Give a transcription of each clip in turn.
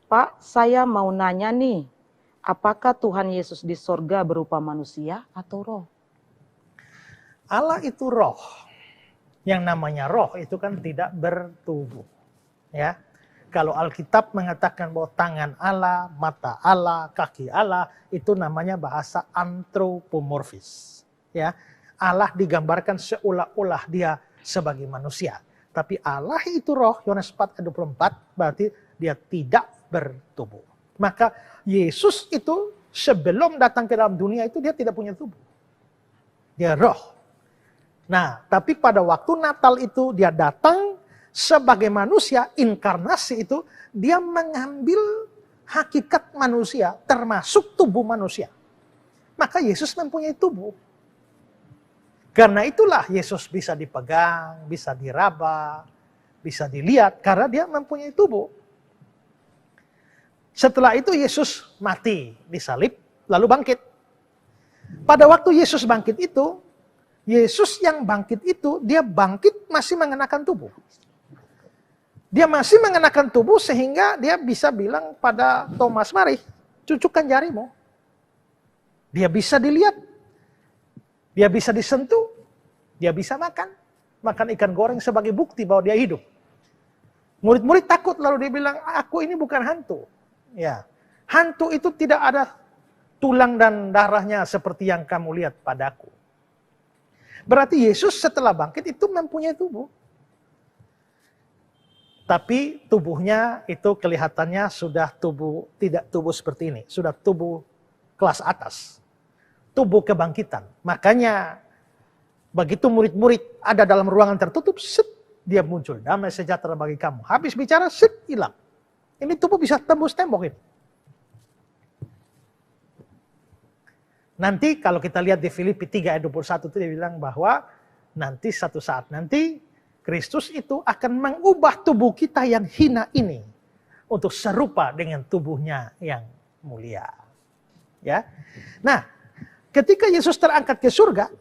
Pak, saya mau nanya nih, apakah Tuhan Yesus di sorga berupa manusia atau roh? Allah itu roh. Yang namanya roh itu kan tidak bertubuh. Ya. Kalau Alkitab mengatakan bahwa tangan Allah, mata Allah, kaki Allah, itu namanya bahasa antropomorfis. Ya. Allah digambarkan seolah-olah dia sebagai manusia. Tapi Allah itu roh, Yohanes 4 ayat 24, berarti dia tidak bertubuh. Maka Yesus itu sebelum datang ke dalam dunia itu dia tidak punya tubuh. Dia roh. Nah, tapi pada waktu Natal itu dia datang sebagai manusia, inkarnasi itu, dia mengambil hakikat manusia, termasuk tubuh manusia. Maka Yesus mempunyai tubuh. Karena itulah Yesus bisa dipegang, bisa diraba, bisa dilihat, karena dia mempunyai tubuh. Setelah itu Yesus mati, disalib, lalu bangkit. Pada waktu Yesus bangkit itu, Yesus yang bangkit itu, dia bangkit masih mengenakan tubuh. Dia masih mengenakan tubuh sehingga dia bisa bilang pada Thomas, mari, cucukkan jarimu. Dia bisa dilihat, dia bisa disentuh, dia bisa makan. Makan ikan goreng sebagai bukti bahwa dia hidup. Murid-murid takut, lalu dia bilang, aku ini bukan hantu. Ya, hantu itu tidak ada tulang dan darahnya seperti yang kamu lihat padaku. Berarti Yesus setelah bangkit itu mempunyai tubuh. Tapi tubuhnya itu kelihatannya sudah tubuh, tidak tubuh seperti ini. Sudah tubuh kelas atas. Tubuh kebangkitan. Makanya begitu murid-murid ada dalam ruangan tertutup, set, dia muncul. Damai sejahtera bagi kamu. Habis bicara, set, hilang. Ini tubuh bisa tembus tembok ini. Nanti kalau kita lihat di Filipi 3 ayat 21 itu dia bilang bahwa nanti satu saat nanti Kristus itu akan mengubah tubuh kita yang hina ini untuk serupa dengan tubuhnya yang mulia. Ya. Nah, ketika Yesus terangkat ke surga,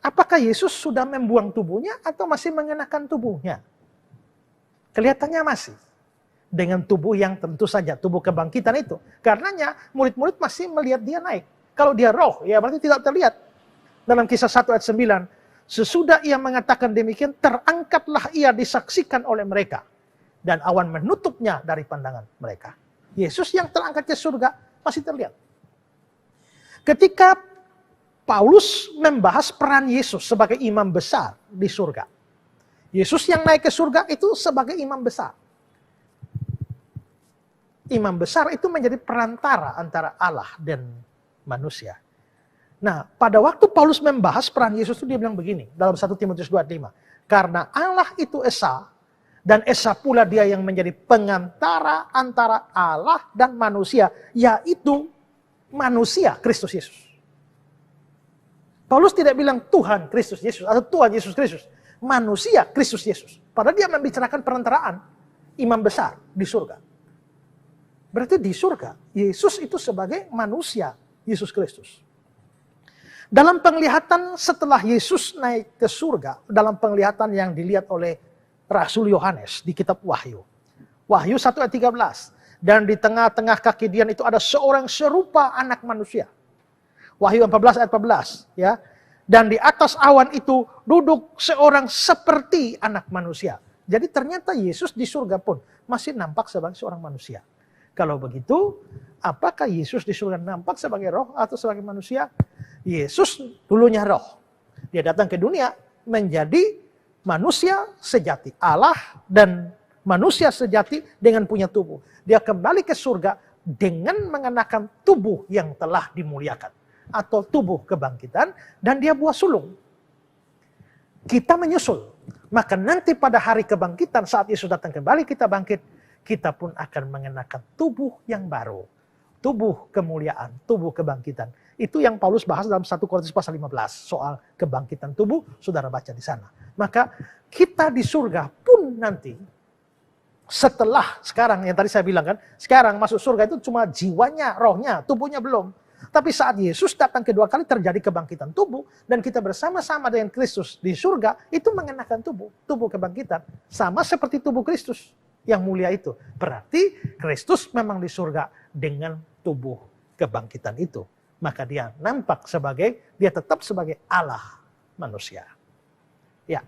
apakah Yesus sudah membuang tubuhnya atau masih mengenakan tubuhnya? Kelihatannya masih. Dengan tubuh yang tentu saja, tubuh kebangkitan itu. Karenanya murid-murid masih melihat dia naik. Kalau dia roh, ya berarti tidak terlihat. Dalam Kisah 1 ayat 9, sesudah ia mengatakan demikian, terangkatlah ia disaksikan oleh mereka. Dan awan menutupnya dari pandangan mereka. Yesus yang terangkat ke surga masih terlihat. Ketika Paulus membahas peran Yesus sebagai imam besar di surga. Yesus yang naik ke surga itu sebagai imam besar. Imam besar itu menjadi perantara antara Allah dan manusia. Nah, pada waktu Paulus membahas peran Yesus itu dia bilang begini, dalam 1 Timotius 2:5. Karena Allah itu esa, dan esa pula dia yang menjadi pengantara antara Allah dan manusia, yaitu manusia Kristus Yesus. Paulus tidak bilang Tuhan Kristus Yesus atau Tuhan Yesus Kristus. Manusia Kristus Yesus. Padahal dia membicarakan perantaraan imam besar di surga. Berarti di surga, Yesus itu sebagai manusia Yesus Kristus. Dalam penglihatan setelah Yesus naik ke surga, dalam penglihatan yang dilihat oleh Rasul Yohanes di kitab Wahyu. Wahyu 1 ayat 13. Dan di tengah-tengah kaki dia itu ada seorang serupa anak manusia. Wahyu 14 ayat 14. Ya. Dan di atas awan itu duduk seorang seperti anak manusia. Jadi ternyata Yesus di surga pun masih nampak sebagai seorang manusia. Kalau begitu, apakah Yesus di surga nampak sebagai roh atau sebagai manusia? Yesus dulunya roh. Dia datang ke dunia menjadi manusia sejati. Allah dan manusia sejati dengan punya tubuh. Dia kembali ke surga dengan mengenakan tubuh yang telah dimuliakan. Atau tubuh kebangkitan. Dan dia buah sulung. Kita menyusul. Maka nanti pada hari kebangkitan saat Yesus datang kembali kita bangkit. Kita pun akan mengenakan tubuh yang baru. Tubuh kemuliaan, tubuh kebangkitan. Itu yang Paulus bahas dalam 1 Korintus pasal 15. Soal kebangkitan tubuh, saudara baca di sana. Maka kita di surga pun nanti, setelah sekarang yang tadi saya bilang kan, sekarang masuk surga itu cuma jiwanya, rohnya, tubuhnya belum. Tapi saat Yesus datang kedua kali terjadi kebangkitan tubuh, dan kita bersama-sama dengan Kristus di surga, itu mengenakan tubuh kebangkitan. Sama seperti tubuh Kristus. yang mulia itu. Berarti Kristus memang di surga dengan tubuh kebangkitan itu. Maka dia nampak sebagai, dia tetap sebagai Allah manusia. Ya,